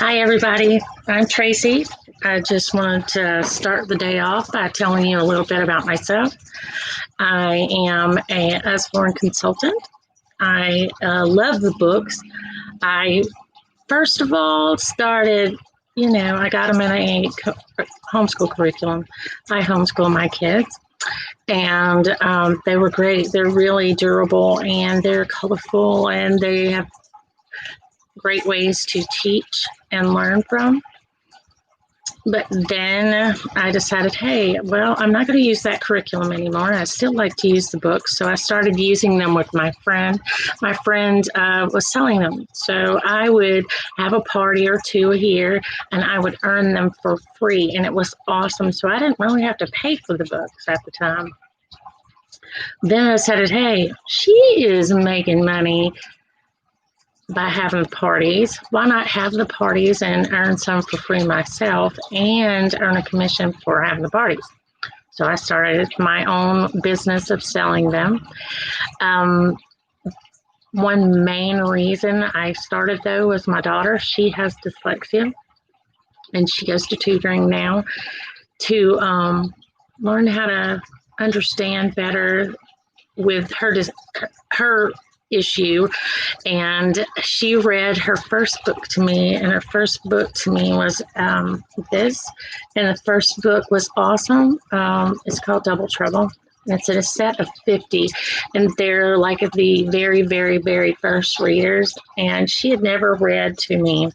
Hi, everybody. I'm Tracy. I just wanted to start the day off by telling you a little bit about myself. I am a Usborne consultant. I love the books. I first of all started, I got them in a homeschool curriculum. I homeschool my kids, and they were great. They're really durable and they're colorful, and they have great ways to teach and learn from. But then I decided, hey, well, I'm not going to use that curriculum anymore. I still like to use the books. So I started using them with my friend. My friend was selling them. So I would have a party or two a year and I would earn them for free. And it was awesome. So I didn't really have to pay for the books at the time. Then I decided, hey, she is making money by having parties. Why not have the parties and earn some for free myself and earn a commission for having the parties? So I started my own business of selling them. One main reason I started, though, was my daughter. She has dyslexia, and she goes to tutoring now to learn how to understand better with her issue. And she read her first book to me, and her first book to me was this, and the first book was awesome. It's called Double Trouble. It's in a set of 50, and they're like the very, very, very first readers. And she had never read to me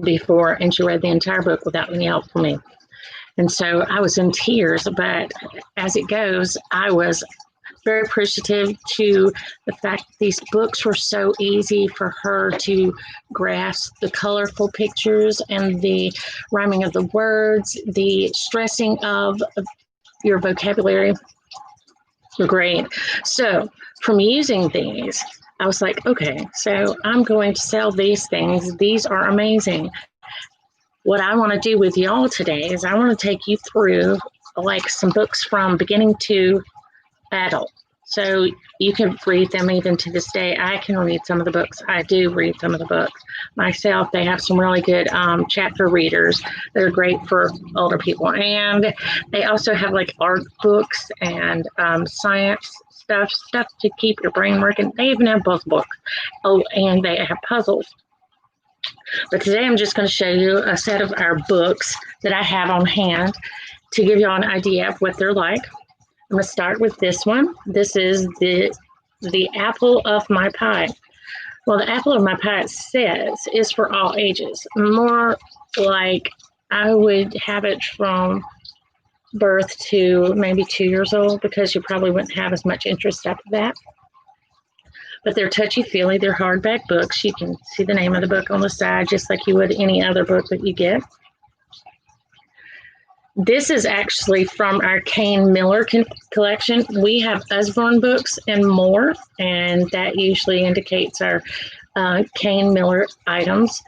before, and she read the entire book without any help from me. And so I was in tears, but as it goes, I was very appreciative to the fact that these books were so easy for her to grasp the colorful pictures and the rhyming of the words, the stressing of your vocabulary were great. So from using these, I was like, okay, so I'm going to sell these things. These are amazing. What I want to do with y'all today is I want to take you through like some books from beginning to adult. So you can read them even to this day. I can read some of the books. I do read some of the books myself. They have some really good chapter readers. They're great for older people. And they also have like art books and science stuff to keep your brain working. They even have puzzle books. Oh, and they have puzzles. But today I'm just going to show you a set of our books that I have on hand to give you an idea of what they're like. I'm going to start with this one. This is the apple of my pie. Well, the apple of my pie, it says, is for all ages. More like I would have it from birth to maybe 2 years old, because you probably wouldn't have as much interest after that. But they're touchy-feely. They're hardback books. You can see the name of the book on the side, just like you would any other book that you get. This is actually from our Kane Miller collection. We have Usborne books and more, and that usually indicates our Kane Miller items.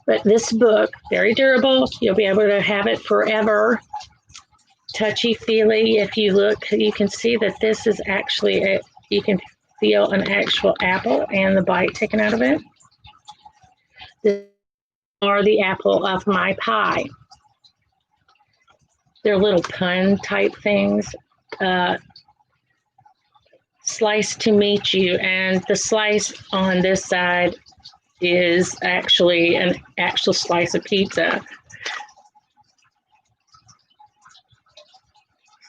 But this book, very durable. You'll be able to have it forever. Touchy-feely. If you look, you can see that this is actually, you can feel an actual apple and the bite taken out of it. These are the apple of my pie. They're little pun type things. Slice to meet you, and the slice on this side is actually an actual slice of pizza.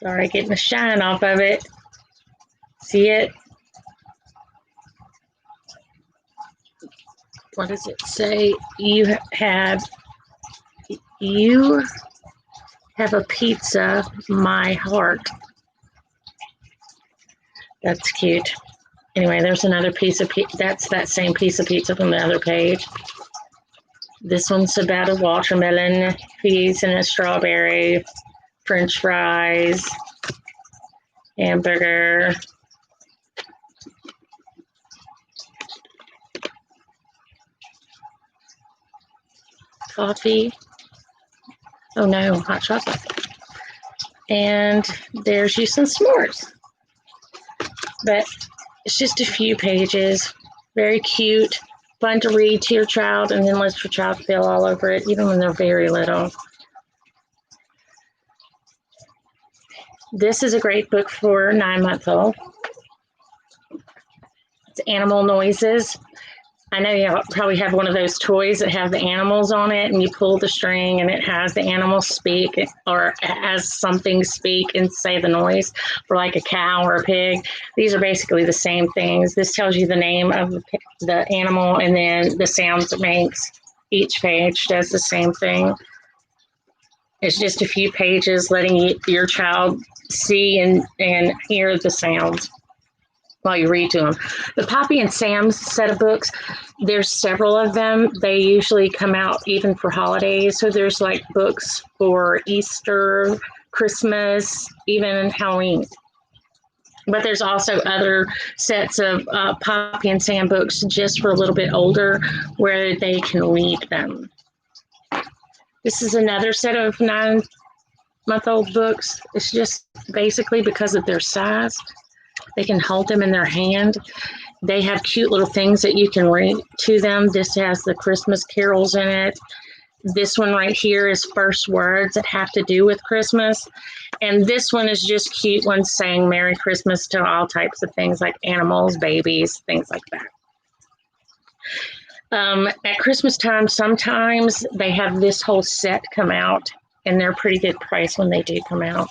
Sorry, getting the shine off of it. See it? What does it say? You have a pizza, my heart. That's cute. Anyway, there's another piece of pizza. That's that same piece of pizza from the other page. This one's about a watermelon, peas and a strawberry, French fries, hamburger. Coffee. Oh no, hot chocolate. And there's you some s'mores. But it's just a few pages. Very cute. fun to read to your child, and then let your child feel all over it, even when they're very little. This is a great book for 9-month-old. It's Animal Noises. I know you probably have one of those toys that have the animals on it, and you pull the string and it has the animals speak, or has something speak and say the noise, for like a cow or a pig. These are basically the same things. This tells you the name of the animal and then the sounds it makes. Each page does the same thing. It's just a few pages letting your child see and hear the sounds while you read to them. The Poppy and Sam's set of books, there's several of them. They usually come out even for holidays. So there's like books for Easter, Christmas, even Halloween. But there's also other sets of Poppy and Sam books just for a little bit older where they can read them. This is another set of 9-month-old books. It's just basically because of their size. They can hold them in their hand. They have cute little things that you can read to them. This has the Christmas carols in it. This one right here is first words that have to do with Christmas. And this one is just cute ones saying Merry Christmas to all types of things like animals, babies, things like that. At Christmas time, sometimes they have this whole set come out, and they're a pretty good price when they do come out.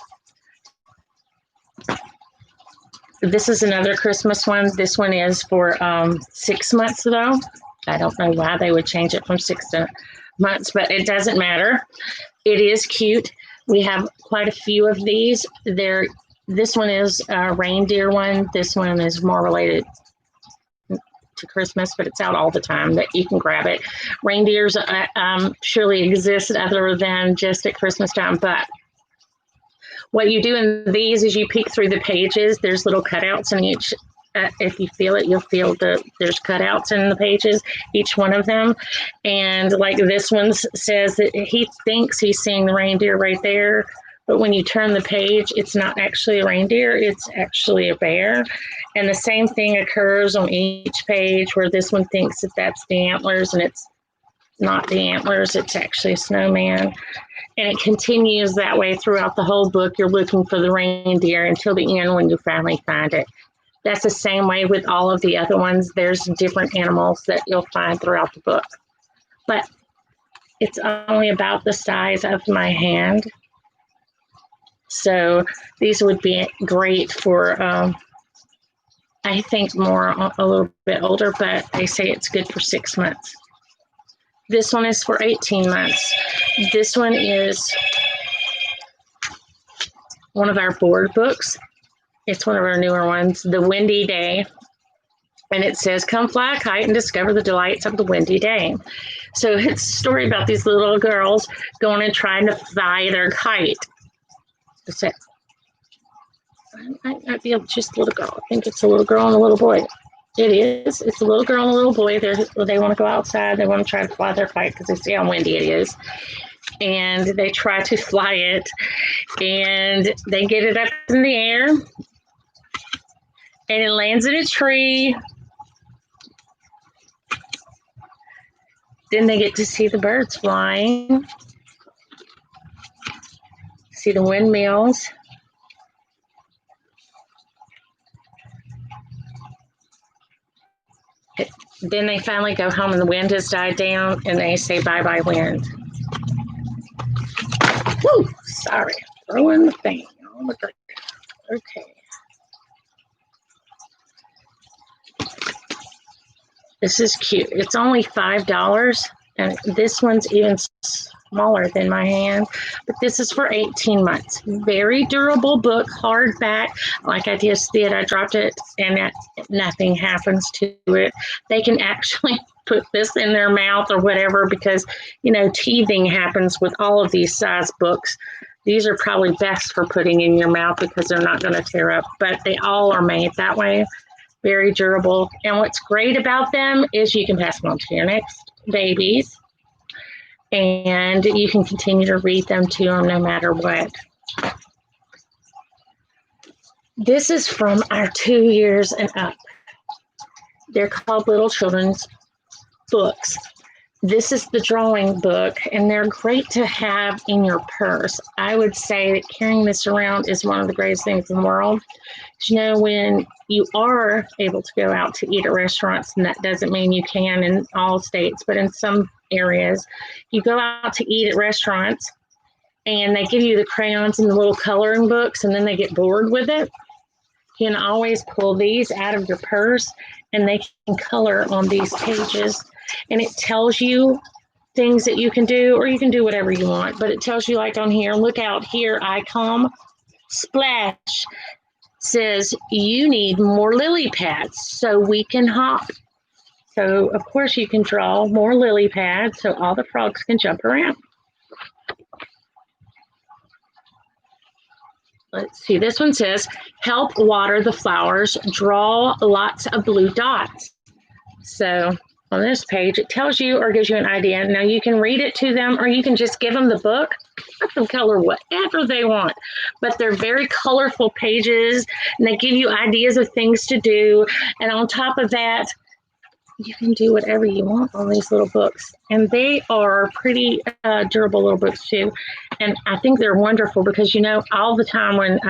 This is another Christmas one. This one is for 6 months, though. I don't know why they would change it from 6 months, but it doesn't matter. It is cute. We have quite a few of these. This one is a reindeer one. This one is more related to Christmas, but it's out all the time that you can grab it. Reindeers surely exist other than just at Christmas time, but what you do in these is you peek through the pages. There's little cutouts in each. If you feel it, you'll feel there's cutouts in the pages, each one of them. And like this one says that he thinks he's seeing the reindeer right there, but when you turn the page, it's not actually a reindeer, it's actually a bear. And the same thing occurs on each page where this one thinks that that's the antlers, and it's not the antlers, it's actually a snowman. And it continues that way throughout the whole book. You're looking for the reindeer until the end when you finally find it. That's the same way with all of the other ones. There's different animals that you'll find throughout the book. But it's only about the size of my hand. So these would be great for, I think, a little bit older, but they say it's good for 6 months. This one is for 18 months. This one is one of our board books. It's one of our newer ones, The Windy Day. And it says, come fly a kite and discover the delights of the windy day. So it's a story about these little girls going and trying to fly their kite. That's it. Might be just a little girl. I think it's a little girl and a little boy. It is. It's a little girl and a little boy. They want to go outside. They want to try to fly their kite because they see how windy it is. And they try to fly it. And they get it up in the air. And it lands in a tree. Then they get to see the birds flying. See the windmills. Then they finally go home and the wind has died down and they say bye-bye wind. Woo! Sorry. Throwing the thing. Oh my God. Okay. This is cute. It's only $5 and this one's even smaller than my hand, but this is for 18 months. Very durable book, hardback. Like I just did, I dropped it and nothing happens to it. They can actually put this in their mouth or whatever because, teething happens with all of these size books. These are probably best for putting in your mouth because they're not going to tear up, but they all are made that way. Very durable. And what's great about them is you can pass them on to your next babies. And you can continue to read them to them no matter what. This is from our 2 years and up. They're called Little Children's books. This is the drawing book, and they're great to have in your purse. I would say that carrying this around is one of the greatest things in the world. You know, when you are able to go out to eat at restaurants, and that doesn't mean you can in all states, but in some areas, you go out to eat at restaurants, and they give you the crayons and the little coloring books, and then they get bored with it. You can always pull these out of your purse, and they can color on these pages. And it tells you things that you can do, or you can do whatever you want. But it tells you, like on here, look out here, I come. Splash says you need more lily pads so we can hop. So, of course, you can draw more lily pads so all the frogs can jump around. Let's see, this one says, help water the flowers, draw lots of blue dots. So on this page, it tells you or gives you an idea. Now you can read it to them, or you can just give them the book, let them color whatever they want. But they're very colorful pages, and they give you ideas of things to do. And on top of that, you can do whatever you want on these little books. And they are pretty durable little books too. And I think they're wonderful because, you know, all the time when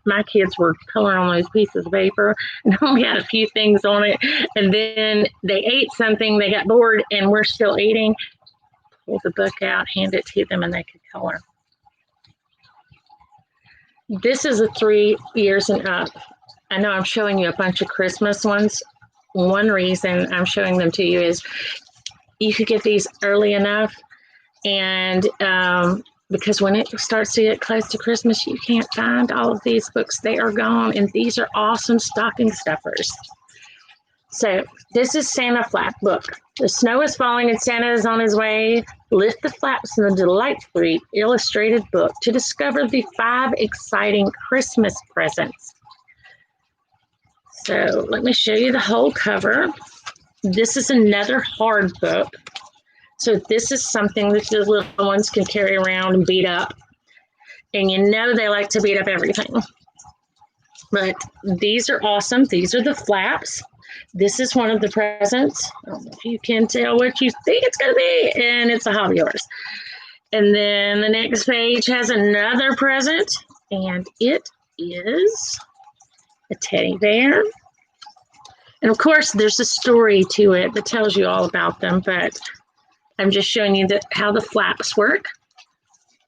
my kids were coloring on those pieces of paper and only had a few things on it, and then they ate something, they got bored, and we're still eating, pull the book out, hand it to them, and they could color. This is a 3 years and up. I know I'm showing you a bunch of Christmas ones. One reason I'm showing them to you is you could get these early enough, and because when it starts to get close to Christmas, you can't find all of these books. They are gone, and these are awesome stocking stuffers. So this is Santa Flap book. The snow is falling and Santa is on his way. Lift the flaps in the delightfully illustrated book to discover the 5 exciting Christmas presents. So let me show you the whole cover. This is another hard book. So this is something that the little ones can carry around and beat up. And you know they like to beat up everything. But these are awesome. These are the flaps. This is one of the presents. I don't know if you can tell what you think it's going to be. And it's a hobby horse. And then the next page has another present. And it is a teddy bear. And of course, there's a story to it that tells you all about them, but I'm just showing you how the flaps work.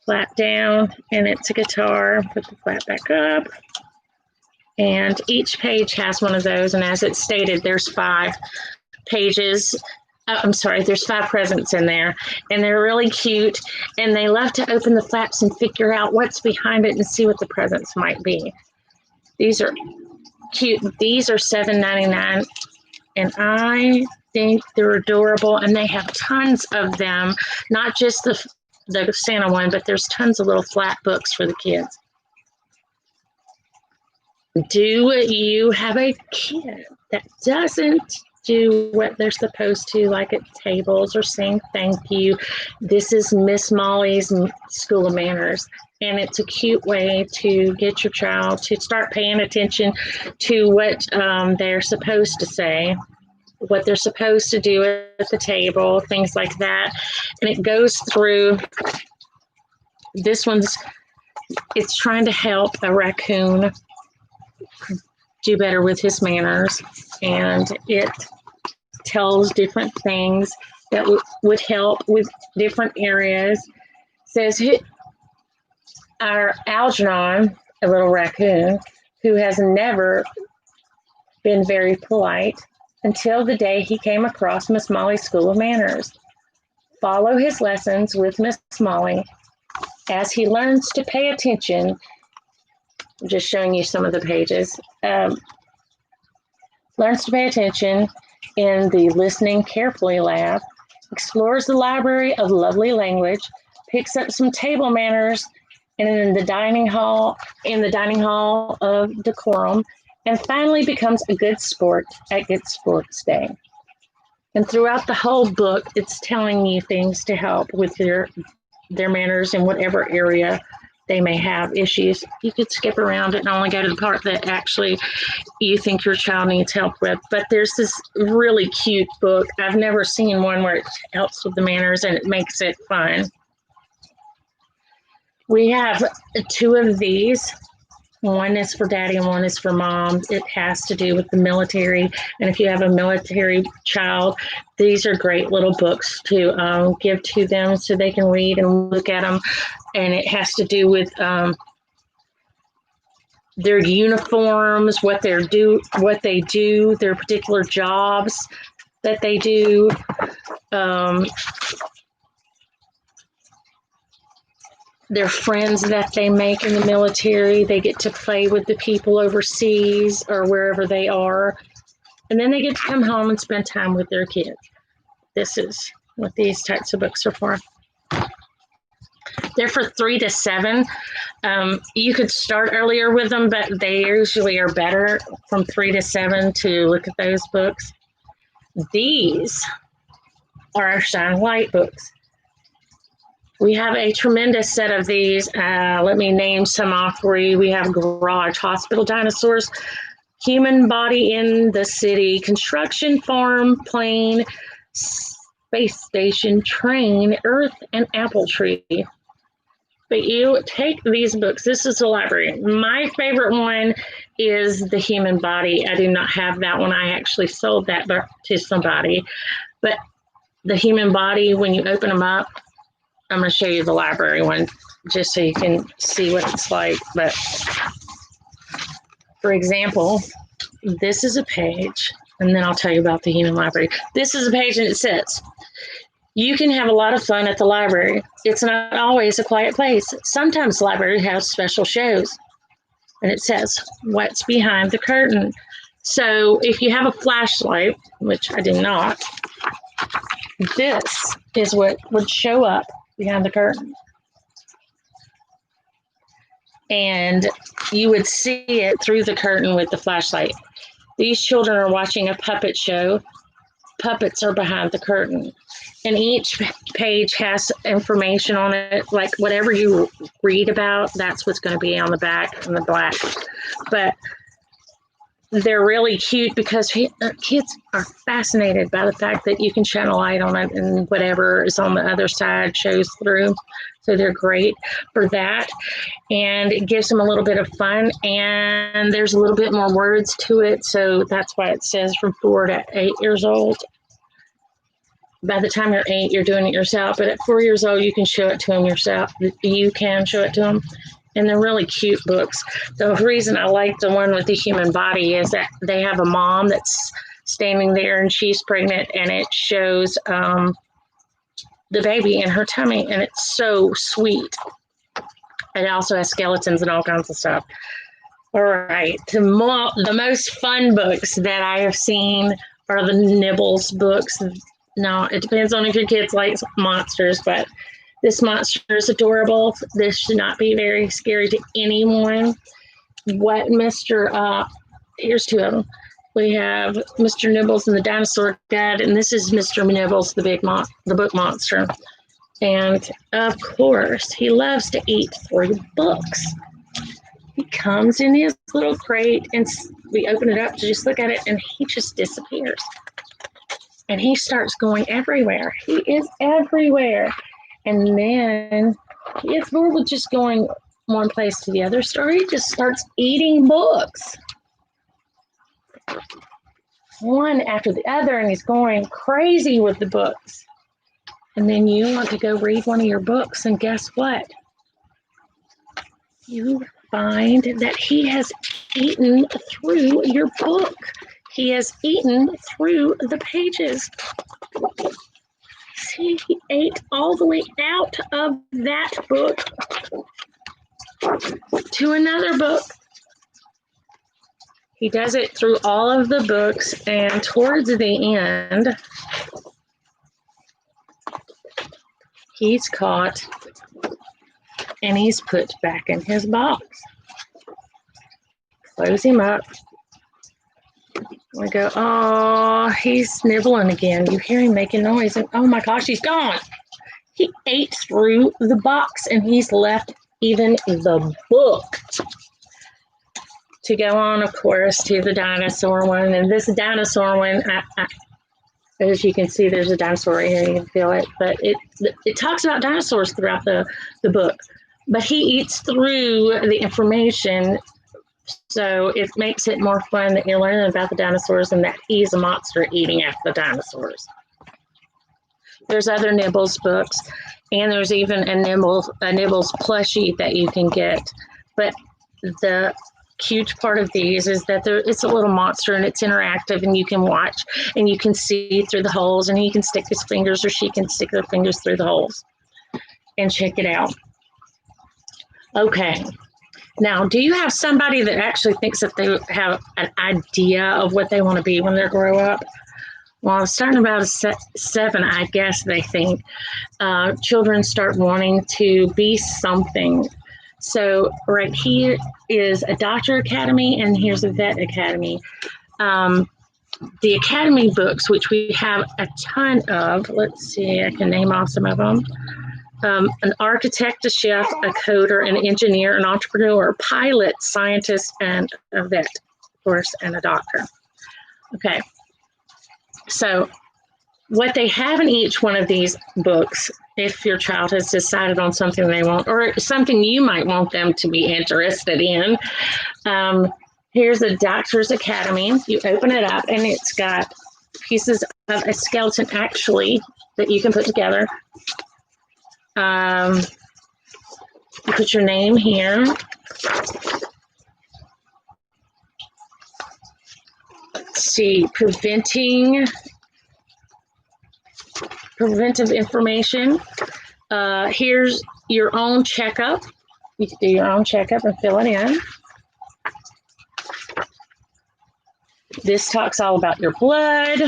Flap down, and it's a guitar. Put the flap back up. And each page has one of those, and as it's stated, there's 5 pages. There's 5 presents in there, and they're really cute, and they love to open the flaps and figure out what's behind it and see what the presents might be. These are cute. These are $7.99, and I think they're adorable, and they have tons of them, not just the Santa one, but there's tons of little flat books for the kids. Do you have a kid that doesn't do what they're supposed to, like at tables or saying thank you? This is Miss Molly's School of Manners. And it's a cute way to get your child to start paying attention to what they're supposed to say, what they're supposed to do at the table, things like that. And it goes through, this one's, it's trying to help a raccoon do better with his manners. And it tells different things that would help with different areas. It says, our Algernon, a little raccoon, who has never been very polite until the day he came across Miss Molly's School of Manners. Follow his lessons with Miss Molly as he learns to pay attention. I'm just showing you some of the pages. Learns to pay attention in the Listening Carefully lab, explores the library of lovely language, picks up some table manners, and in the dining hall of decorum, and finally becomes a good sport at Good Sports Day. And throughout the whole book, it's telling you things to help with their manners in whatever area they may have issues. You could skip around it and only go to the part that actually you think your child needs help with. But there's this really cute book. I've never seen one where it helps with the manners and it makes it fun. We have two of these. One is for daddy and one is for mom. It has to do with the military. And if you have a military child, these are great little books to give to them so they can read and look at them. And it has to do with their uniforms, what they do, their particular jobs that they do. Their friends that they make in the military. They get to play with the people overseas or wherever they are. And then they get to come home and spend time with their kids. This is what these types of books are for. They're for 3 to 7. You could start earlier with them, but they usually are better from 3 to 7 to look at those books. These are our Shine Light books. We have a tremendous set of these. Let me name some off for you. We have Garage, Hospital Dinosaurs, Human Body in the City, Construction, Farm, Plane, Space Station, Train, Earth, and Apple Tree. But you take these books. This is the library. My favorite one is The Human Body. I do not have that one. I actually sold that book to somebody. But The Human Body, when you open them up, I'm going to show you the library one just so you can see what it's like. But for example, this is a page, and then I'll tell you about the Human Library. This is a page, and it says, you can have a lot of fun at the library. It's not always a quiet place. Sometimes the library has special shows. And it says, what's behind the curtain? So if you have a flashlight, which I do not, this is what would show up behind the curtain. And you would see it through the curtain with the flashlight. These children are watching a puppet show. Puppets are behind the curtain. And each page has information on it, like whatever you read about, that's what's going to be on the back in the black. But they're really cute because kids are fascinated by the fact that you can shine a light on it and whatever is on the other side shows through. So they're great for that. And it gives them a little bit of fun. And there's a little bit more words to it. So that's why it says from 4 to 8 years old. By the time you're 8, you're doing it yourself. But at 4 years old, you can show it to them yourself. You can show it to them. And they're really cute books. The reason I like the one with the human body is that they have a mom that's standing there and she's pregnant, and it shows the baby in her tummy, and it's so sweet. It also has skeletons and all kinds of stuff. All right, the most fun books that I have seen are the Nibbles books. Now, it depends on if your kids like monsters, but this monster is adorable. This should not be very scary to anyone. Here's 2 of them. We have Mr. Nibbles and the Dinosaur Dad, and this is Mr. Nibbles, the book monster. And of course, he loves to eat 3 books. He comes in his little crate, and we open it up to just look at it, and he just disappears. And he starts going everywhere. He is everywhere. And then he is bored with just going one place to the other, so he just starts eating books. One after the other, and he's going crazy with the books. And then you want to go read one of your books, and guess what? You find that he has eaten through your book. He has eaten through the pages. See, he ate all the way out of that book to another book. He does it through all of the books, and towards the end, he's caught and he's put back in his box. Close him up. We go, oh, he's nibbling again. You hear him making noise, and oh my gosh, he's gone. He ate through the box, and he's left even the book to go on, of course, to the dinosaur one. And this dinosaur one, as you can see, there's a dinosaur right here. You can feel it. But it talks about dinosaurs throughout the book. But he eats through the information, so it makes it more fun that you're learning about the dinosaurs and that he's a monster eating after the dinosaurs. There's other Nibbles books, and there's even a Nibbles plushie that you can get. But the huge part of these is that it's a little monster and it's interactive, and you can watch and you can see through the holes, and he can stick his fingers or she can stick their fingers through the holes and check it out. Okay. Now, do you have somebody that actually thinks that they have an idea of what they want to be when they grow up? Well, starting about 7, I guess they think children start wanting to be something. So right here is a doctor academy, and here's a vet academy. The academy books, which we have a ton of, let's see, I can name off some of them. An architect, a chef, a coder, an engineer, an entrepreneur, pilot, scientist, and a vet, of course, and a doctor. Okay. So what they have in each one of these books, if your child has decided on something they want, or something you might want them to be interested in, here's a doctor's academy. You open it up, and it's got pieces of a skeleton, actually, that you can put together. You put your name here. Let's see, preventive information. Here's your own checkup. You can do your own checkup and fill it in. This talks all about your blood.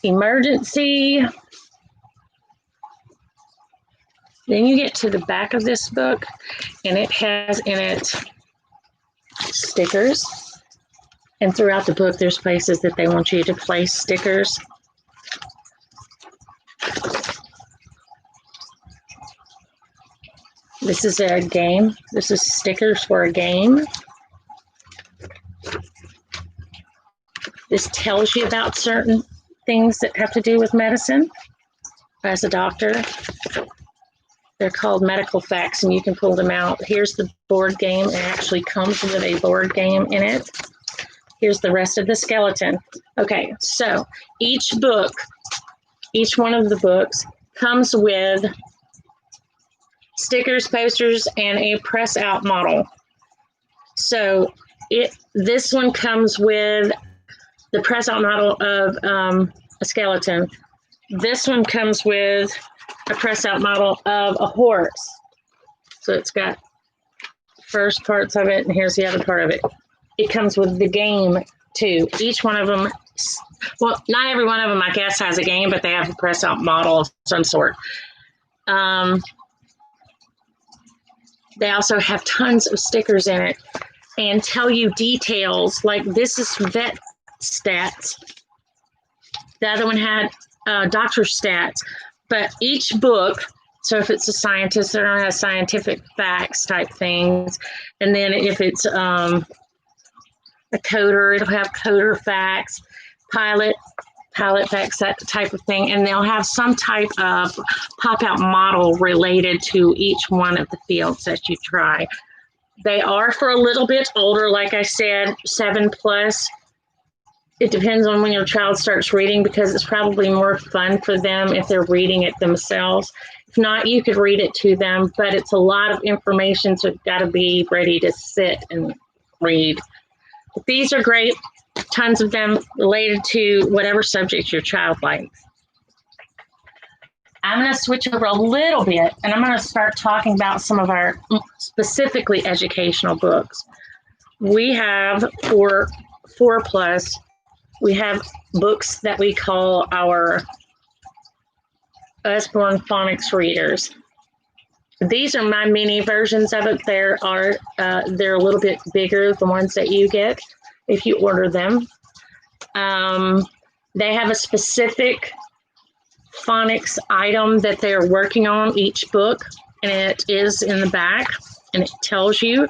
Emergency. Then you get to the back of this book, and it has in it stickers. And throughout the book, there's places that they want you to place stickers. This is a game. This is stickers for a game. This tells you about certain things that have to do with medicine. As a doctor, they're called medical facts, and you can pull them out. Here's the board game. It actually comes with a board game in it. Here's the rest of the skeleton. Okay, so each book, each one of the books comes with stickers, posters, and a press out model. So this one comes with the press out model of a skeleton. This one comes with a press out model of a horse. So it's got first parts of it, and here's the other part of it. It comes with the game too. Each one of them, well, not every one of them, I guess, has a game, but they have a press out model of some sort. They also have tons of stickers in it and tell you details, like this is vet stats. The other one had doctor stats, but each book, so if it's a scientist, it has scientific facts type things. And then if it's a coder, it'll have coder facts, pilot facts, that type of thing. And they'll have some type of pop-out model related to each one of the fields that you try. They are for a little bit older, like I said, 7+. It depends on when your child starts reading, because it's probably more fun for them if they're reading it themselves. If not, you could read it to them, but it's a lot of information, so you've got to be ready to sit and read. But these are great, tons of them related to whatever subject your child likes. I'm going to switch over a little bit, and I'm going to start talking about some of our specifically educational books. We have for 4+, we have books that we call our Usborne phonics readers. These are my mini versions of it. They're a little bit bigger, the ones that you get if you order them. They have a specific phonics item that they're working on each book, and it is in the back, and it tells you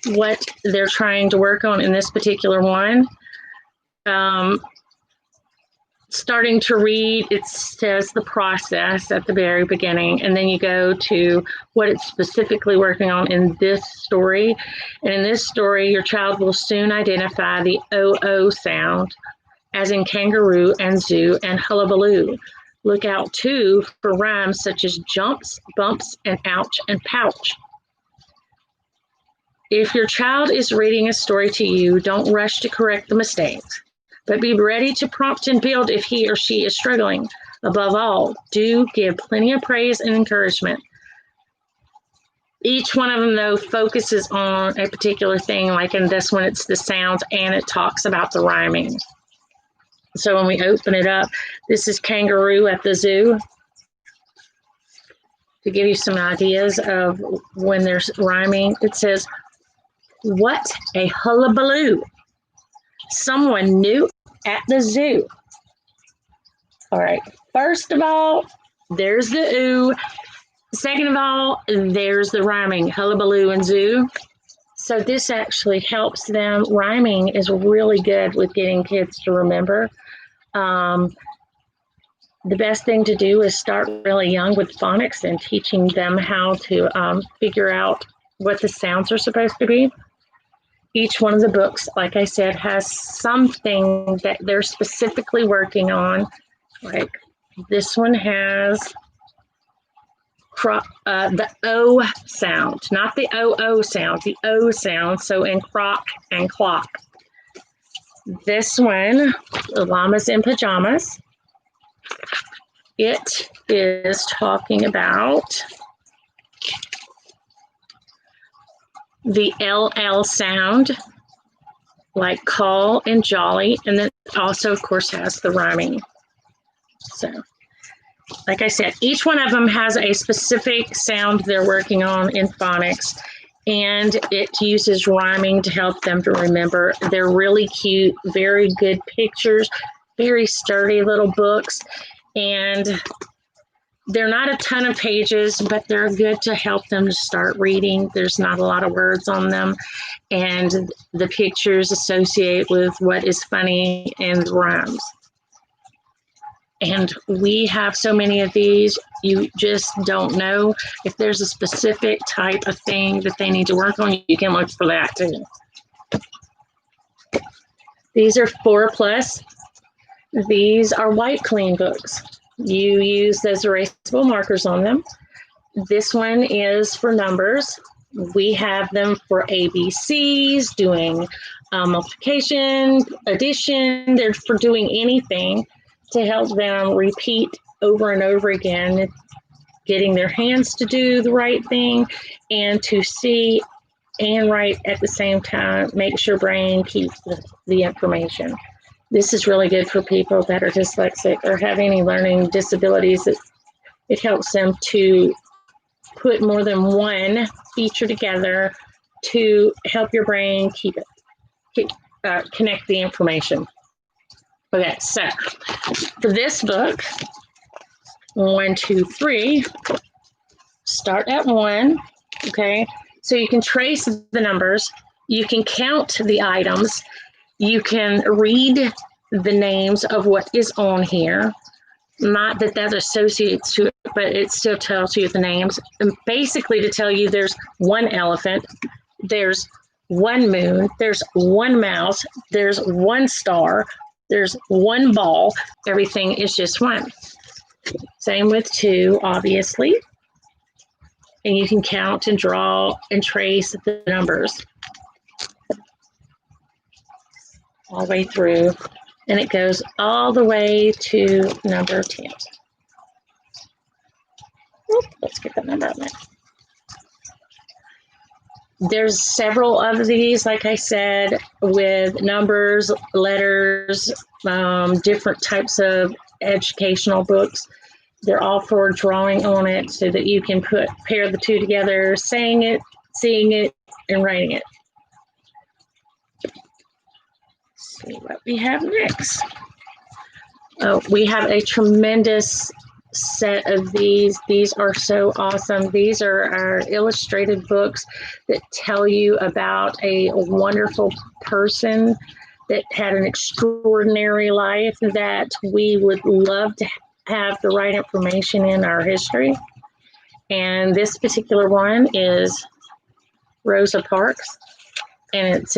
what they're trying to work on in this particular one. Starting to read, it says the process at the very beginning, and then you go to what it's specifically working on in this story. And in this story, your child will soon identify the OO sound, as in kangaroo and zoo and hullabaloo. Look out too for rhymes such as jumps, bumps, and ouch and pouch. If your child is reading a story to you, don't rush to correct the mistakes, but be ready to prompt and build if he or she is struggling. Above all, do give plenty of praise and encouragement. Each one of them, though, focuses on a particular thing. Like in this one, it's the sounds, and it talks about the rhyming. So when we open it up, this is kangaroo at the zoo. To give you some ideas of when there's rhyming, it says, "What a hullabaloo. Someone new at the zoo." All right. First of all, there's the ooh. Second of all, there's the rhyming, hullabaloo and zoo. So this actually helps them. Rhyming is really good with getting kids to remember. The best thing to do is start really young with phonics and teaching them how to figure out what the sounds are supposed to be. Each one of the books, like I said, has something that they're specifically working on. Like this one has the O sound, not the OO sound, the O sound. So in crock and clock. This one, the llamas in pajamas. It is talking about the LL sound, like call and jolly, and then also, of course, has the rhyming. So, like I said, each one of them has a specific sound they're working on in phonics, and it uses rhyming to help them to remember. They're really cute, very good pictures, very sturdy little books, and they're not a ton of pages, but they're good to help them to start reading. There's not a lot of words on them, and the pictures associate with what is funny and rhymes. And we have so many of these, you just don't know. If there's a specific type of thing that they need to work on, you can look for that too. These are 4+. These are wipe clean books. You use those erasable markers on them. This one is for numbers. We have them for ABCs, doing multiplication, addition. They're for doing anything to help them repeat over and over again, getting their hands to do the right thing and to see and write at the same time, makes your brain keep the information. This is really good for people that are dyslexic or have any learning disabilities. It helps them to put more than one feature together to help your brain connect the information. Okay, so for this book, 1, 2, 3, start at 1, okay? So you can trace the numbers, you can count the items, you can read the names of what is on here. Not that that associates to it, but it still tells you the names. And basically to tell you there's one elephant, there's one moon, there's one mouse, there's one star, there's one ball. Everything is just one. Same with 2, obviously. And you can count and draw and trace the numbers all the way through. And it goes all the way to number 10. Oop, let's get that number out there. There's several of these, like I said, with numbers, letters, different types of educational books. They're all for drawing on it so that you can pair the two together, saying it, seeing it, and writing it. Let's see what we have next. Oh, we have a tremendous set of these. These are so awesome. These are our illustrated books that tell you about a wonderful person that had an extraordinary life that we would love to have the right information in our history. And this particular one is Rosa Parks, and it's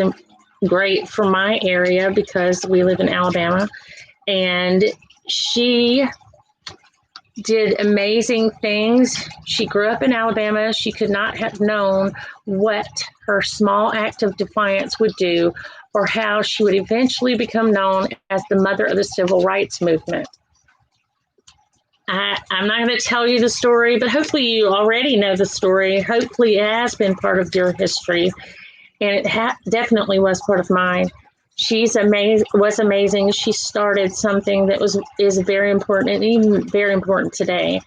great for my area because we live in Alabama, and she did amazing things. She grew up in Alabama. She could not have known what her small act of defiance would do, or how she would eventually become known as the mother of the civil rights movement. I'm not going to tell you the story, but hopefully you already know the story. Hopefully it has been part of your history, and it definitely was part of mine. Was amazing. She started something that is very important, and even very important today.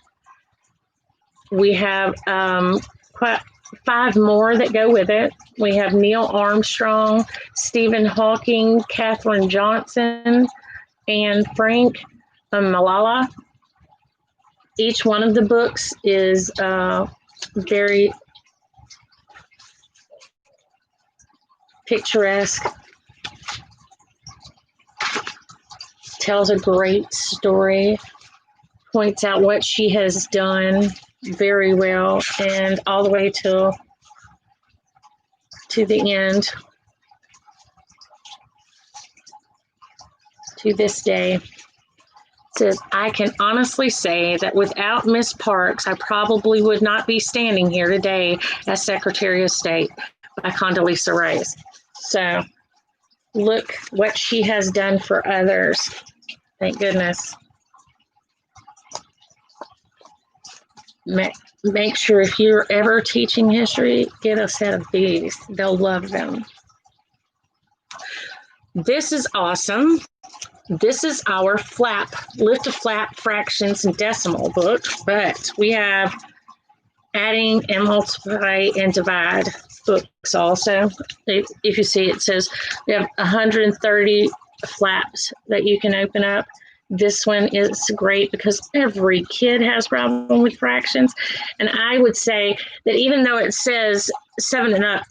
We have quite 5 more that go with it. We have Neil Armstrong, Stephen Hawking, Katherine Johnson, and Frank Malala. Each one of the books is very picturesque, tells a great story, points out what she has done very well, and all the way to the end, to this day. It says, I can honestly say that without Miss Parks, I probably would not be standing here today as Secretary of State, by Condoleezza Rice. So look what she has done for others. Thank goodness. Make sure if you're ever teaching history, get a set of these. They'll love them. This is awesome. This is our lift to flap fractions and decimal book, but we have adding and multiply and divide books also. If you see, it says we have 130 flaps that you can open up. This one is great because every kid has a problem with fractions. And I would say that even though it says 7 and up,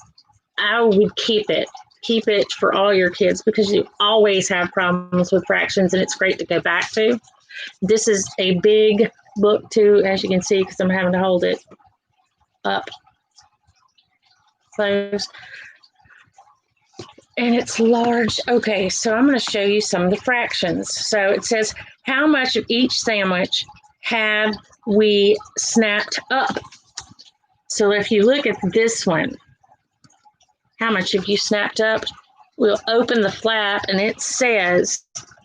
I would keep it. Keep it for all your kids because you always have problems with fractions, and it's great to go back to. This is a big book too, as you can see, because I'm having to hold it up close. And it's large. Okay, so I'm going to show you some of the fractions. So it says, how much of each sandwich have we snapped up? So if you look at this one, how much have you snapped up? We'll open the flap and it says,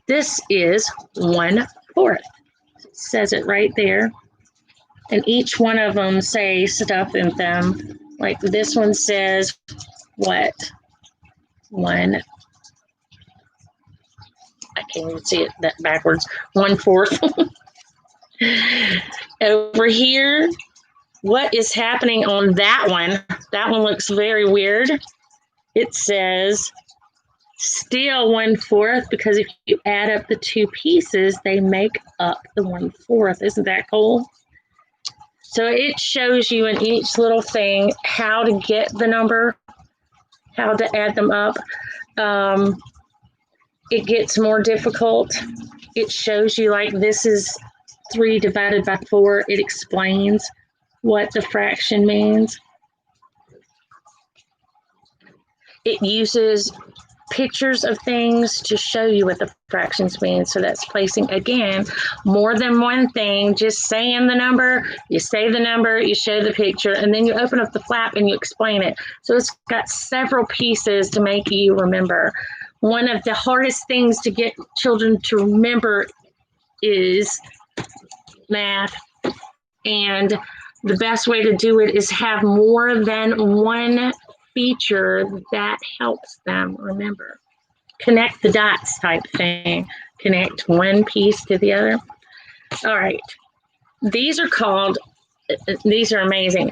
this is 1/4. It says it right there. And each one of them say stuff in them. Like this one says, what? 1. I can't even see it that backwards. 1/4. Over here, what is happening on that one? That one looks very weird. It says still 1/4 because if you add up the 2 pieces, they make up the 1/4. Isn't that cool? So it shows you in each little thing how to get the number, how to add them up. It gets more difficult. It shows you like this is 3 divided by 4. It explains what the fraction means. It uses pictures of things to show you what the fractions mean. So that's placing, again, more than one thing, just saying the number, you say the number, you show the picture, and then you open up the flap and you explain it. So it's got several pieces to make you remember. One of the hardest things to get children to remember is math, and the best way to do it is have more than one feature that helps them remember. Connect the dots type thing. Connect one piece to the other. All right. These are amazing.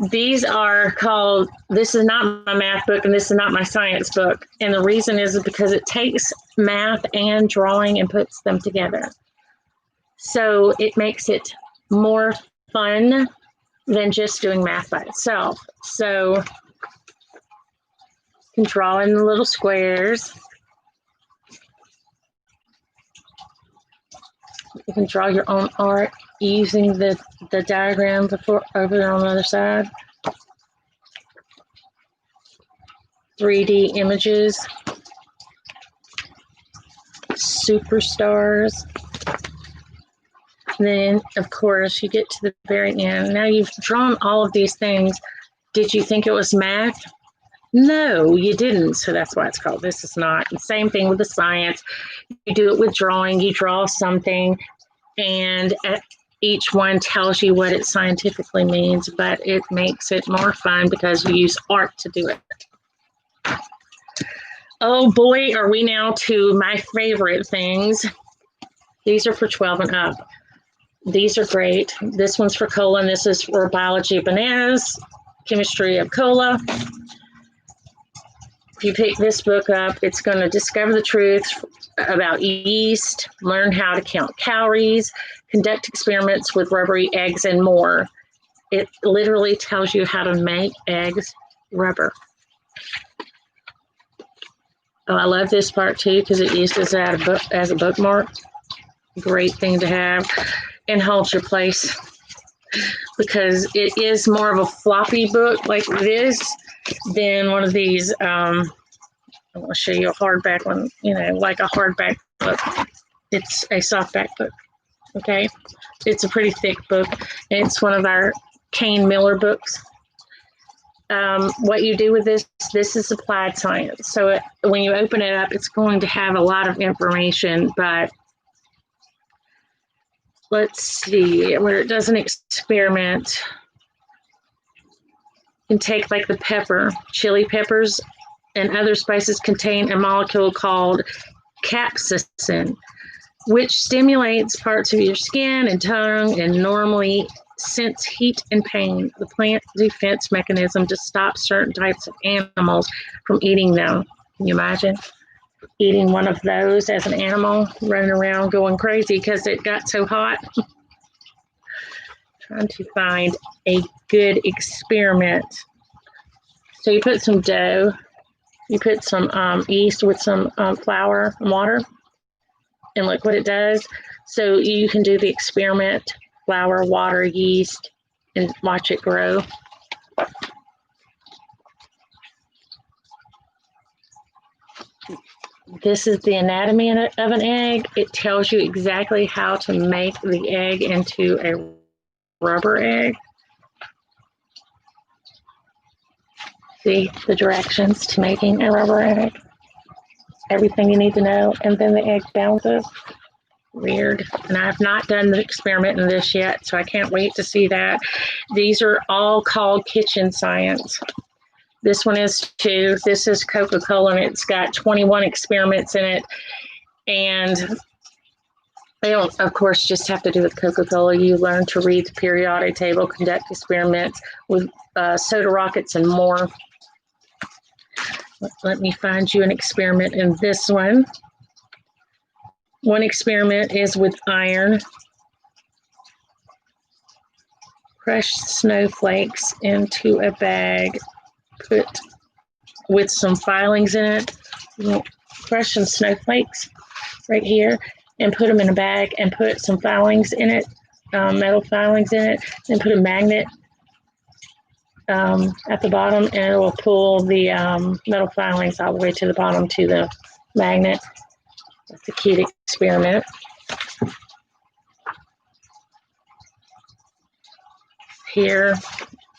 These are called, this is not my math book and this is not my science book. And the reason is because it takes math and drawing and puts them together. So it makes it more fun than just doing math by itself. So you can draw in the little squares. You can draw your own art using the diagram before over there on the other side. 3D images. Superstars. And then, of course, you get to the very end. Now you've drawn all of these things. Did you think it was math? No, you didn't. So that's why it's called This Is Not. And same thing with the science. You do it with drawing. You draw something, and each one tells you what it scientifically means, but it makes it more fun because you use art to do it. Oh boy, are we now to my favorite things. These are for 12 and up. These are great. This one's for cola, and this is for biology of bananas, chemistry of cola. If you pick this book up, it's going to discover the truth about yeast, learn how to count calories, conduct experiments with rubbery eggs, and more. It literally tells you how to make eggs rubber. Oh, I love this part too because it uses that as a bookmark. Great thing to have and holds your place because it is more of a floppy book like this than one of these. I'm going to show you a hardback one, like a hardback book. It's a softback book, okay? It's a pretty thick book. It's one of our Kane Miller books. What you do with this is applied science. So when you open it up, it's going to have a lot of information, but let's see, where it does an experiment, you can take like the chili peppers and other spices contain a molecule called capsaicin, which stimulates parts of your skin and tongue and normally sense heat and pain, the plant defense mechanism to stop certain types of animals from eating them. Can you imagine eating one of those as an animal, running around going crazy because it got so hot? Trying to find a good experiment. So you put some dough, you put some yeast with some flour and water, and look what it does. So you can do the experiment, flour, water, yeast, and watch it grow. This is the anatomy of an egg. It tells you exactly how to make the egg into a rubber egg. See the directions to making a rubber egg. Everything you need to know, and then the egg bounces. Weird. And I've not done the experiment in this yet, so I can't wait to see that. These are all called kitchen science. This one is too. This is Coca-Cola, and it's got 21 experiments in it. And they don't, of course, just have to do with Coca-Cola. You learn to read the periodic table, conduct experiments with soda rockets, and more. Let me find you an experiment in this one. One experiment is with iron. Crush snowflakes into a bag, put with some filings in it. Crush some snowflakes right here and put them in a bag and put some filings in it, metal filings in it, and put a magnet at the bottom, and it will pull the metal filings all the way to the bottom to the magnet. That's a cute experiment. Here,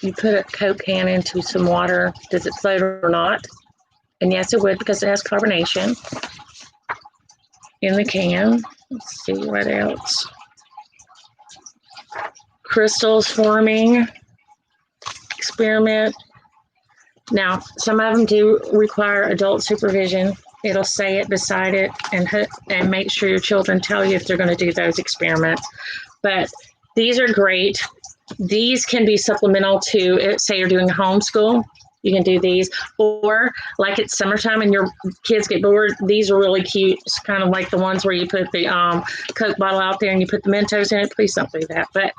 you put a Coke can into some water. Does it float or not? And yes, it would because it has carbonation in the can. Let's see what else. Crystals forming experiment. Now, some of them do require adult supervision. It'll say it beside it and make sure your children tell you if they're going to do those experiments. But these are great. These can be supplemental to, say you're doing homeschool. You can do these. Or like it's summertime and your kids get bored, these are really cute. It's kind of like the ones where you put the Coke bottle out there and you put the Mentos in it. Please don't do that. But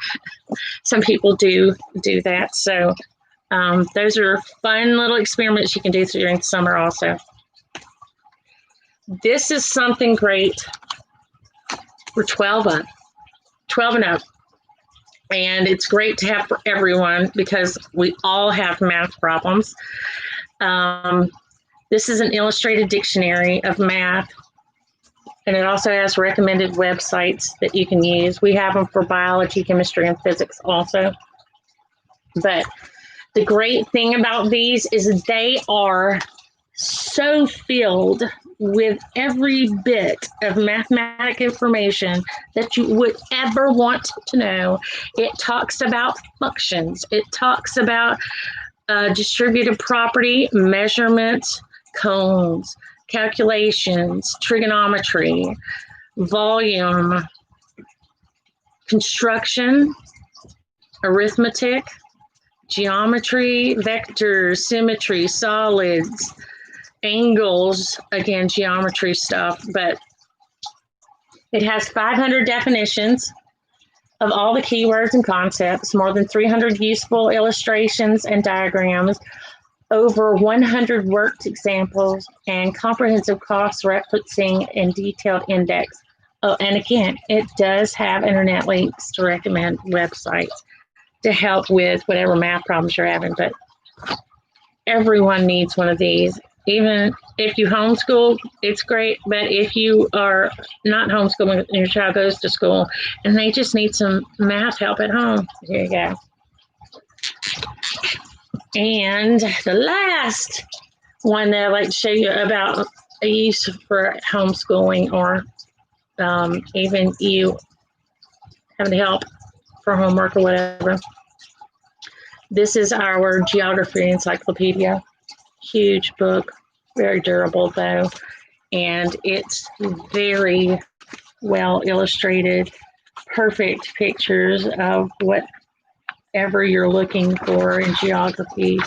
some people do that. So those are fun little experiments you can do during the summer also. This is something great for 12 and up. And it's great to have for everyone because we all have math problems. This is an illustrated dictionary of math, and it also has recommended websites that you can use. We have them for biology, chemistry, and physics also. But the great thing about these is they are so filled with every bit of mathematic information that you would ever want to know. It talks about functions. It talks about distributive property, measurements, cones, calculations, trigonometry, volume, construction, arithmetic, geometry, vectors, symmetry, solids, angles, again, geometry stuff, but it has 500 definitions of all the keywords and concepts, more than 300 useful illustrations and diagrams, over 100 worked examples, and comprehensive cross-referencing and detailed index. Oh, and again, it does have internet links to recommend websites to help with whatever math problems you're having, but everyone needs one of these. Even if you homeschool, it's great, but if you are not homeschooling and your child goes to school and they just need some math help at home, here you go. And the last one that I'd like to show you about a use for homeschooling or even you having to help for homework or whatever. This is our geography encyclopedia. Huge book, very durable though, and it's very well illustrated, perfect pictures of whatever you're looking for in geography.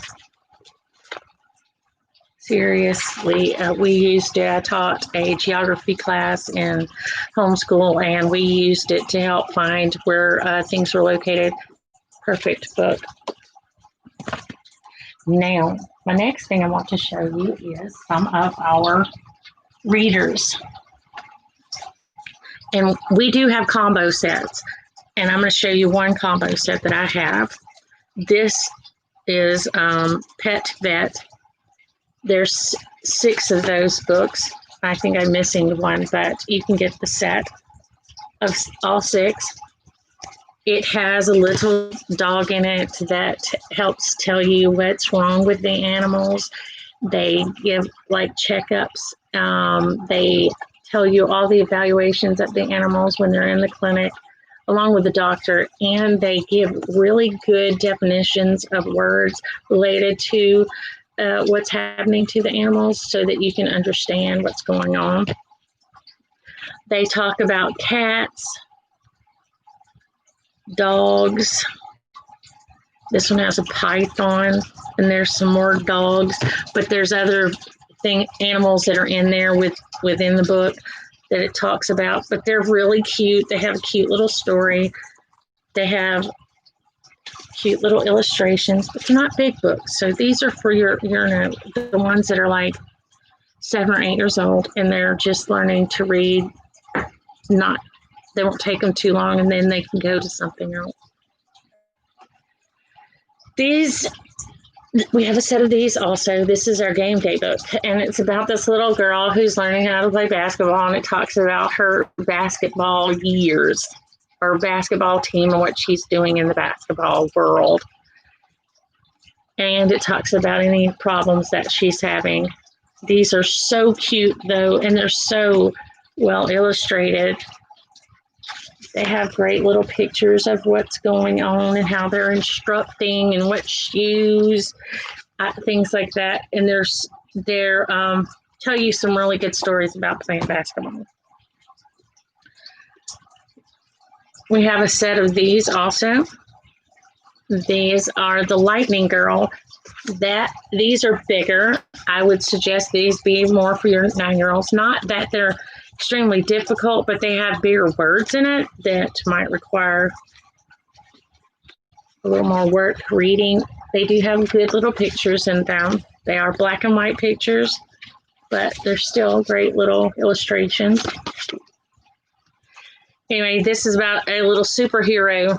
Seriously, I taught a geography class in homeschool, and we used it to help find where things were located. Perfect book. Now, my next thing I want to show you is some of our readers. And we do have combo sets. And I'm going to show you one combo set that I have. This is Pet Vet. There's 6 of those books. I think I'm missing one, but you can get the set of all 6. It has a little dog in it that helps tell you what's wrong with the animals. They give like checkups. They tell you all the evaluations of the animals when they're in the clinic, along with the doctor, and they give really good definitions of words related to what's happening to the animals so that you can understand what's going on. They talk about cats, dogs. This one has a python, and there's some more dogs, but there's other animals that are in there within the book that it talks about, but they're really cute. They have a cute little story. They have cute little illustrations, but they're not big books. So these are for the ones that are like 7 or 8 years old, and they're just learning to read. They won't take them too long, and then they can go to something else. We have a set of these also. This is our game day book, and it's about this little girl who's learning how to play basketball, and it talks about her basketball years, or basketball team, and what she's doing in the basketball world. And it talks about any problems that she's having. These are so cute, though, and they're so well illustrated. They have great little pictures of what's going on and how they're instructing and what shoes, things like that. And they're tell you some really good stories about playing basketball. We have a set of these also. These are the Lightning Girl These are bigger. I would suggest these be more for your 9-year-olds. Not that they're extremely difficult, but they have bigger words in it that might require a little more work reading. They do have good little pictures in them. They are black and white pictures, but they're still great little illustrations. Anyway, this is about a little superhero,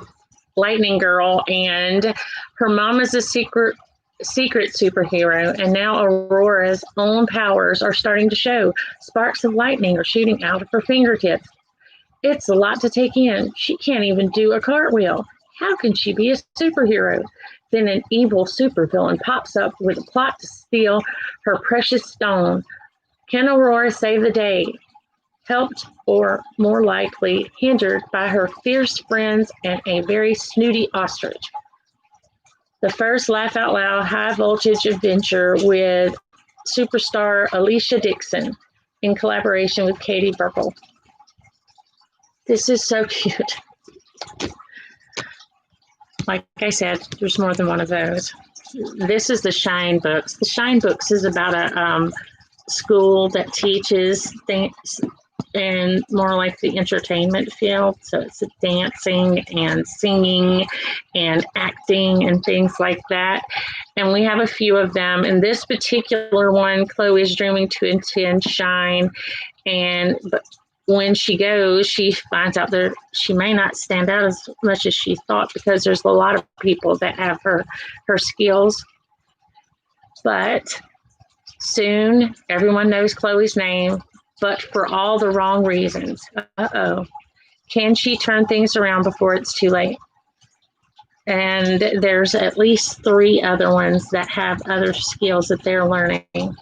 lightning girl, and her mom is a secret superhero, and now Aurora's own powers are starting to show. Sparks of lightning are shooting out of her fingertips. It's a lot to take in. She can't even do a cartwheel. How can she be a superhero? Then an evil supervillain pops up with a plot to steal her precious stone. Can Aurora save the day? Helped, or more likely, hindered by her fierce friends and a very snooty ostrich. The first laugh out loud high voltage adventure with superstar Alicia Dixon in collaboration with Katie Burkle. This is so cute. Like I said, there's more than one of those. This is the Shine Books. The Shine Books is about a school that teaches things in more like the entertainment field. So it's dancing and singing and acting and things like that. And we have a few of them. In this particular one, Chloe is dreaming to attend Shine. But when she goes, she finds out that she may not stand out as much as she thought because there's a lot of people that have her skills. But soon, everyone knows Chloe's name, but for all the wrong reasons. Uh-oh. Can she turn things around before it's too late? And there's at least 3 other ones that have other skills that they're learning.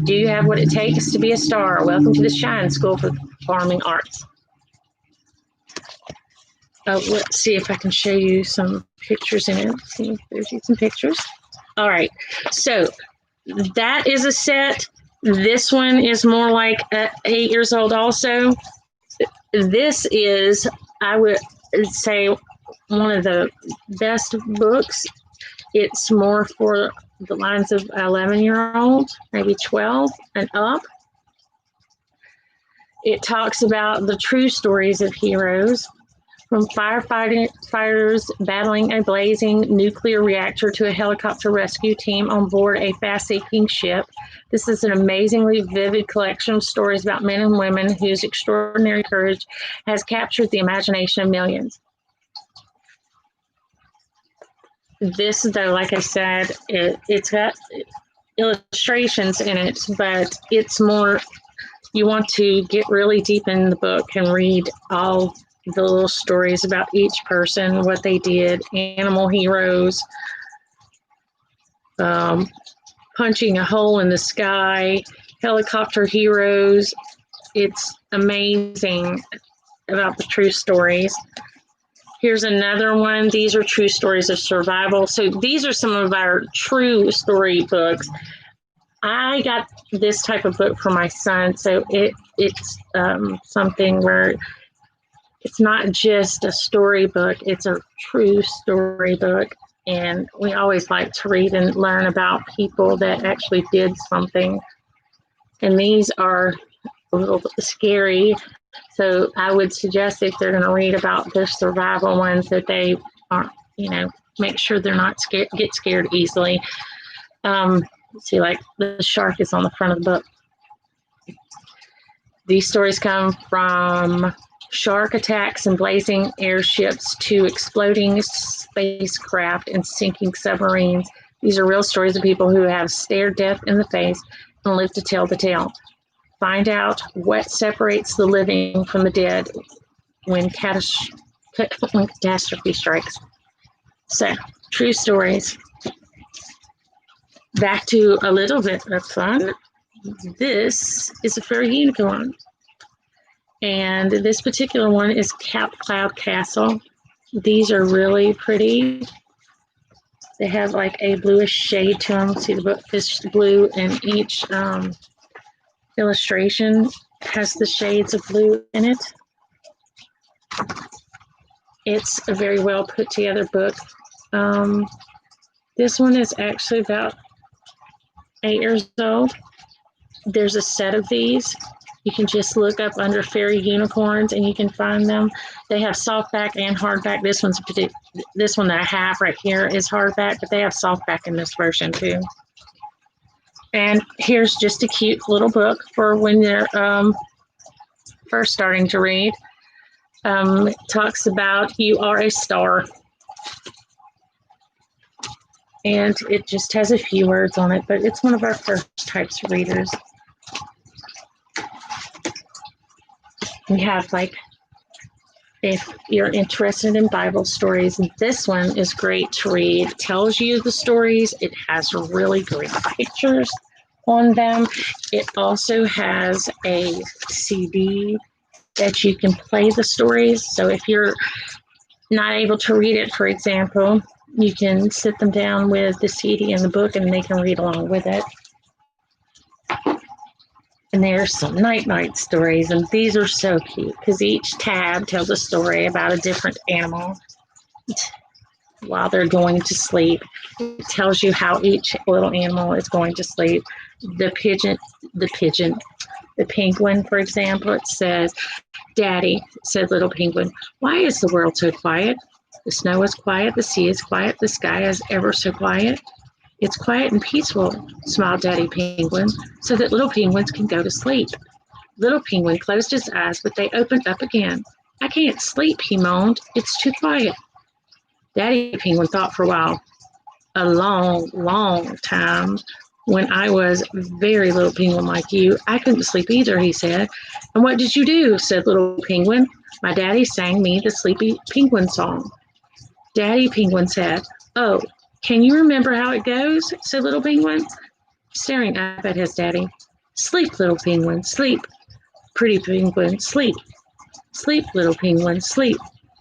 Do you have what it takes to be a star? Welcome to the Shine School for Performing Arts. Let's see if I can show you some pictures in it. Let's see if there's some pictures. All right. So that is a set. This one is more like 8 years old also. This is, I would say, one of the best books. It's more for the lines of 11-year-old, maybe 12 and up. It talks about the true stories of heroes, from firefighters battling a blazing nuclear reactor to a helicopter rescue team on board a fast-sinking ship. This is an amazingly vivid collection of stories about men and women whose extraordinary courage has captured the imagination of millions. This, though, like I said, it's got illustrations in it, but it's more, you want to get really deep in the book and read all the little stories about each person, what they did, animal heroes, punching a hole in the sky, helicopter heroes. It's amazing about the true stories. Here's another one. These are true stories of survival. So these are some of our true story books. I got this type of book for my son, so it's something where it's not just a storybook, it's a true storybook. And we always like to read and learn about people that actually did something. And these are a little scary. So I would suggest if they're going to read about the survival ones that they aren't, make sure they're not scared, get scared easily. See, like the shark is on the front of the book. These stories come from shark attacks and blazing airships to exploding spacecraft and sinking submarines. These are real stories of people who have stared death in the face and lived to tell the tale. Find out what separates the living from the dead when catastrophe strikes. So, true stories. Back to a little bit of fun. This is a fairy unicorn. And this particular one is Cloud Castle. These are really pretty. They have like a bluish shade to them. See the book is blue, and each illustration has the shades of blue in it. It's a very well put together book. This one is actually about 8 years old. There's a set of these. You can just look up under fairy unicorns and you can find them. They have softback and hardback. This one that I have right here is hardback, but they have softback in this version too. And here's just a cute little book for when you're first starting to read. It talks about you are a star. And it just has a few words on it, but it's one of our first types of readers. We have, like, if you're interested in Bible stories, this one is great to read. It tells you the stories. It has really great pictures on them. It also has a CD that you can play the stories. So if you're not able to read it, for example, you can sit them down with the CD and the book and they can read along with it. And there's some night-night stories, and these are so cute because each tab tells a story about a different animal while they're going to sleep. It tells you how each little animal is going to sleep. The penguin, for example, it says, "Daddy," said little penguin, "why is the world so quiet? The snow is quiet, the sea is quiet, the sky is ever so quiet. It's quiet and peaceful," smiled Daddy Penguin, so that little penguins can go to sleep. Little Penguin closed his eyes, but they opened up again. "I can't sleep," he moaned. "It's too quiet." Daddy Penguin thought for a while. "A long, long time. When I was very little penguin like you, I couldn't sleep either," he said. "And what did you do?" said little Penguin. "My daddy sang me the Sleepy Penguin song." Daddy Penguin said, "Oh, can you remember how it goes?" said little Penguin, staring up at his daddy. "Sleep, little penguin, sleep. Pretty penguin, sleep. Sleep, little penguin, sleep.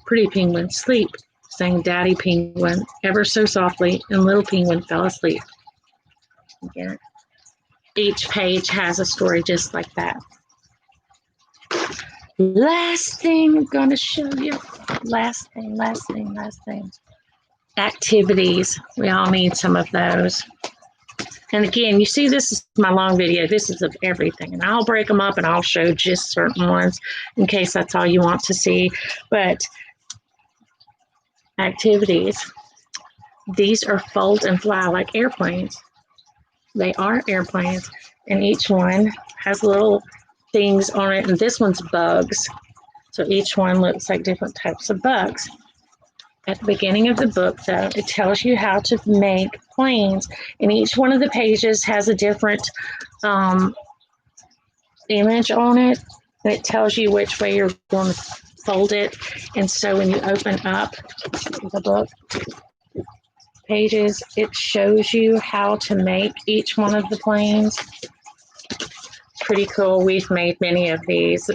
Pretty penguin, sleep," sang Daddy Penguin ever so softly, and little penguin fell asleep. Again, each page has a story just like that. Last thing I'm going to show you. Last thing. Activities. We all need some of those. And again, you see, this is my long video. This is of everything. And I'll break them up and I'll show just certain ones in case that's all you want to see. But activities. These are fold and fly like airplanes. They are airplanes. And each one has little things on it. And this one's bugs. So each one looks like different types of bugs. At the beginning of the book, though, it tells you how to make planes, and each one of the pages has a different image on it, and it tells you which way you're going to fold it. And so when you open up the book pages, it shows you how to make each one of the planes. Pretty cool. We've made many of these.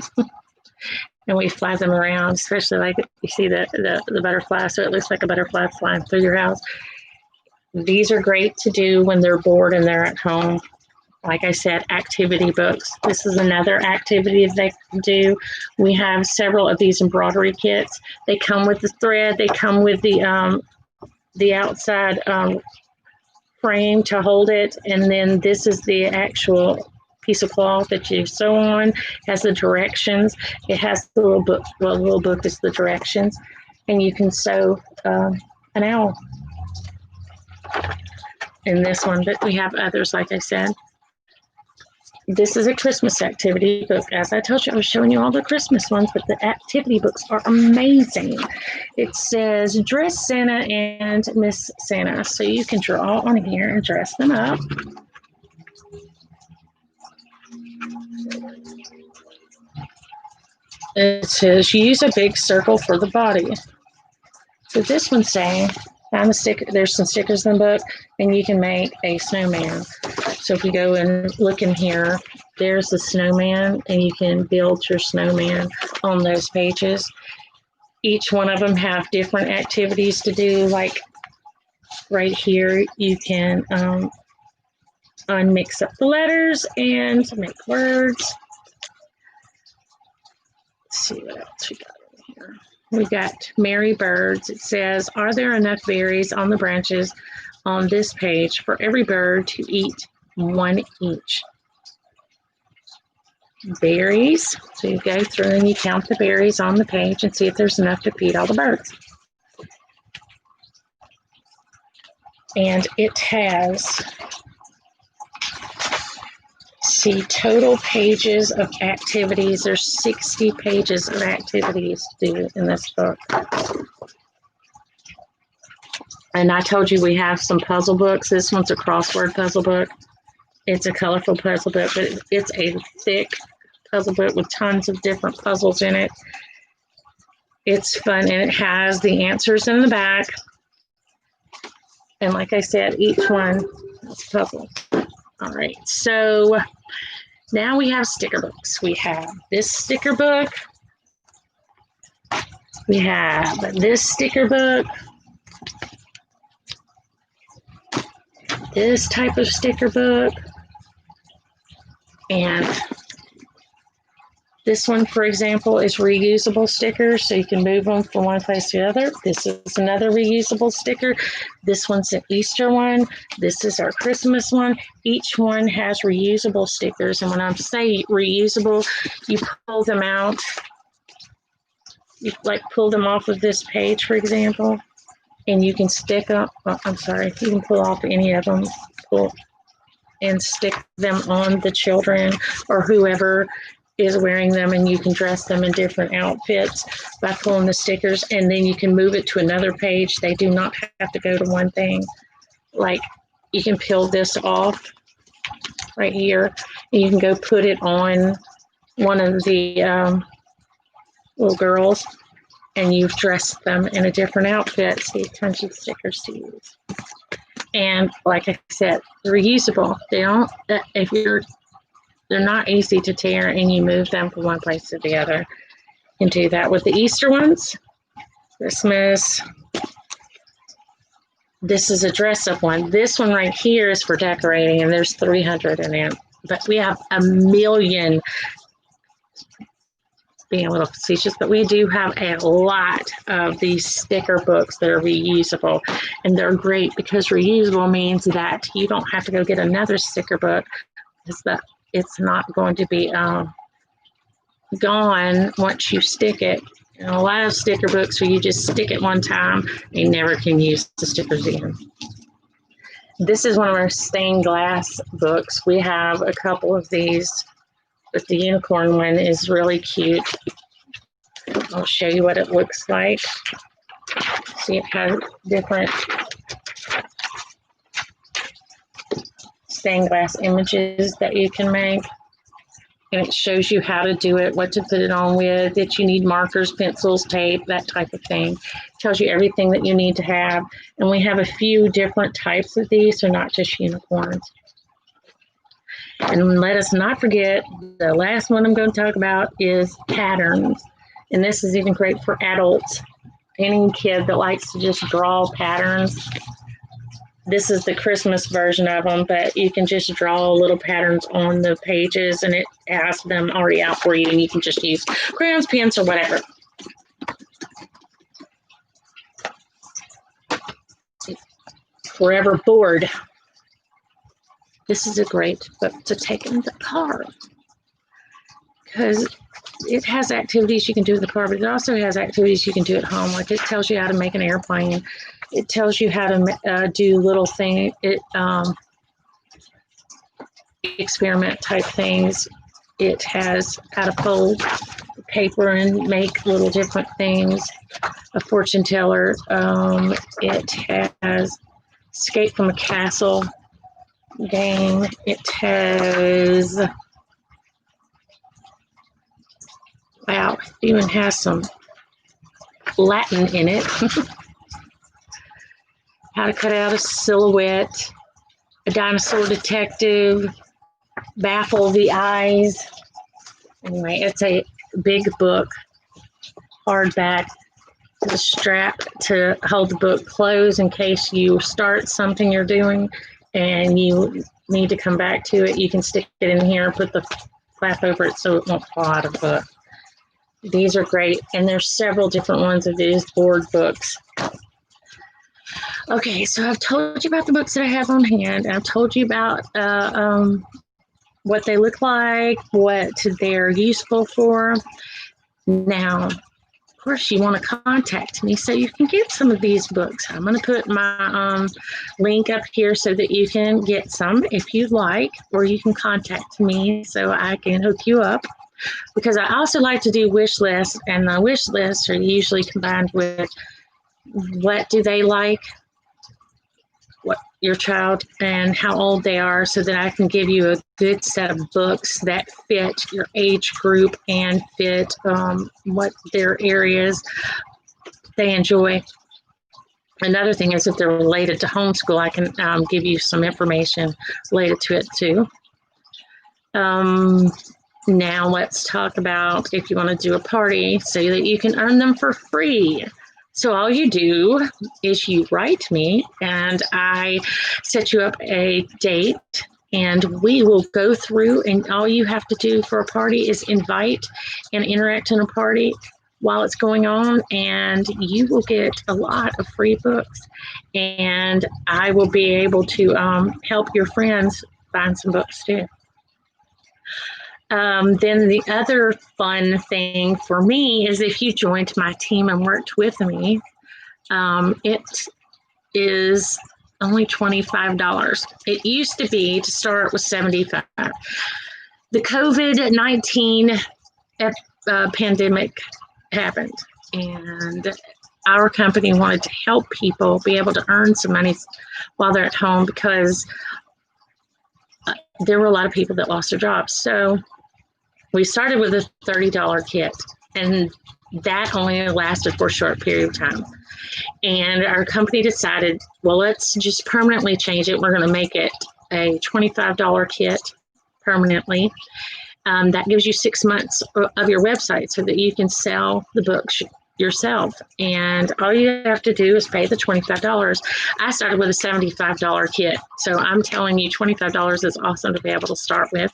And we fly them around, especially like you see the butterfly, so it looks like a butterfly flying through your house. These are great to do when they're bored and they're at home. Like I said, activity books. This is another activity they can do. We have several of these embroidery kits. They come with the thread. They come with the outside frame to hold it, and then this is the actual piece of cloth that you sew on. It has the directions. It has the little book. Well, the little book is the directions, and you can sew an owl in this one. But we have others, like I said. This is a Christmas activity book. As I told you, I was showing you all the Christmas ones, but the activity books are amazing. It says dress Santa and Miss Santa. So you can draw on here and dress them up. It says use a big circle for the body. So this one's saying, found a sticker. There's some stickers in the book, and you can make a snowman. So if you go and look in here, there's the snowman, and you can build your snowman on those pages. Each one of them have different activities to do. Like right here, you can unmix up the letters and make words. Let's see what else we got in here. We got Merry Birds. It says, are there enough berries on the branches on this page for every bird to eat one each. Berries. So you go through and you count the berries on the page and see if there's enough to feed all the birds. And it has, see, total pages of activities. There's 60 pages of activities due in this book. And I told you we have some puzzle books. This one's a crossword puzzle book. It's a colorful puzzle book, but it's a thick puzzle book with tons of different puzzles in it. It's fun, and it has the answers in the back. And like I said, each one is a puzzle. All right, so now we have sticker books. We have this sticker book. We have this sticker book. This type of sticker book. And this one, for example, is reusable stickers, so you can move them from one place to the other. This is another reusable sticker. This one's an Easter one. This is our Christmas one. Each one has reusable stickers, and when I say reusable, you pull them out. You like pull them off of this page, for example, and you can stick up. Oh, I'm sorry, you can pull off any of them, and stick them on the children or whoever is wearing them, and you can dress them in different outfits by pulling the stickers, and then you can move it to another page. They do not have to go to one thing. Like, you can peel this off right here, and you can go put it on one of the little girls, and you've dressed them in a different outfit. See, tons of stickers to use. And like I said, they're reusable. They don't, they're not easy to tear, and you move them from one place to the other. You can do that with the Easter ones, Christmas. This is a dress-up one. This one right here is for decorating, and there's 300 in it. But we have a million, being a little facetious, but we do have a lot of these sticker books that are reusable. And they're great because reusable means that you don't have to go get another sticker book. It's not going to be gone once you stick it. And a lot of sticker books where you just stick it one time, you never can use the stickers again. This is one of our stained glass books. We have a couple of these, but the unicorn one is really cute. I'll show you what it looks like. See, it has different stained glass images that you can make, and it shows you how to do it, what to put it on with, that you need markers, pencils, tape, that type of thing. It tells you everything that you need to have, and we have a few different types of these, so not just unicorns. And let us not forget, the last one I'm going to talk about is patterns, and this is even great for adults. Any kid that likes to just draw patterns. This is the Christmas version of them, but you can just draw little patterns on the pages, and it has them already out for you, and you can just use crayons, pens, or whatever. Forever Bored. This is a great book to take in the car because it has activities you can do in the car, but it also has activities you can do at home. Like, it tells you how to make an airplane. It tells you how to do little things, experiment type things. It has how to fold paper and make little different things. A fortune teller. It has escape from a castle game. It has, wow, it even has some Latin in it. How to cut out a silhouette, a dinosaur detective, baffle the eyes. Anyway, it's a big book, hardback, with a strap to hold the book closed in case you start something you're doing and you need to come back to it. You can stick it in here and put the flap over it so it won't fall out of the book. These are great, and there's several different ones of these board books. Okay, so I've told you about the books that I have on hand. I've told you about what they look like, what they're useful for. Now, of course, you want to contact me so you can get some of these books. I'm going to put my link up here so that you can get some if you'd like, or you can contact me so I can hook you up. Because I also like to do wish lists, and the wish lists are usually combined with what do they like, what your child and how old they are, so that I can give you a good set of books that fit your age group and fit what their areas they enjoy. Another thing is if they're related to homeschool, I can give you some information related to it too. Um, Now let's talk about if you want to do a party so that you can earn them for free. So all you do is you write me and I set you up a date and we will go through, and all you have to do for a party is invite and interact in a party while it's going on, and you will get a lot of free books, and I will be able to help your friends find some books too. Then the other fun thing for me is if you joined my team and worked with me, it is only $25. It used to be to start with $75. The COVID-19 pandemic happened, and our company wanted to help people be able to earn some money while they're at home, because there were a lot of people that lost their jobs. So we started with a $30 kit, and that only lasted for a short period of time. And our company decided, well, let's just permanently change it. We're going to make it a $25 kit permanently. That gives you 6 months of your website so that you can sell the books yourself. And all you have to do is pay the $25. I started with a $75 kit. So I'm telling you, $25 is awesome to be able to start with.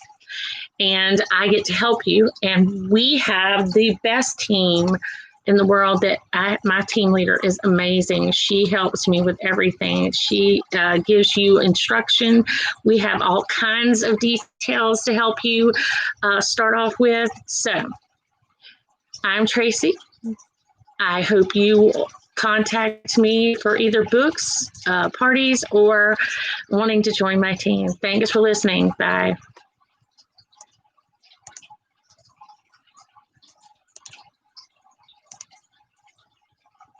And I get to help you. And we have the best team in the world. My team leader is amazing. She helps me with everything. She gives you instruction. We have all kinds of details to help you start off with. So I'm Tracy. I hope you contact me for either books, parties, or wanting to join my team. Thanks for listening. Bye.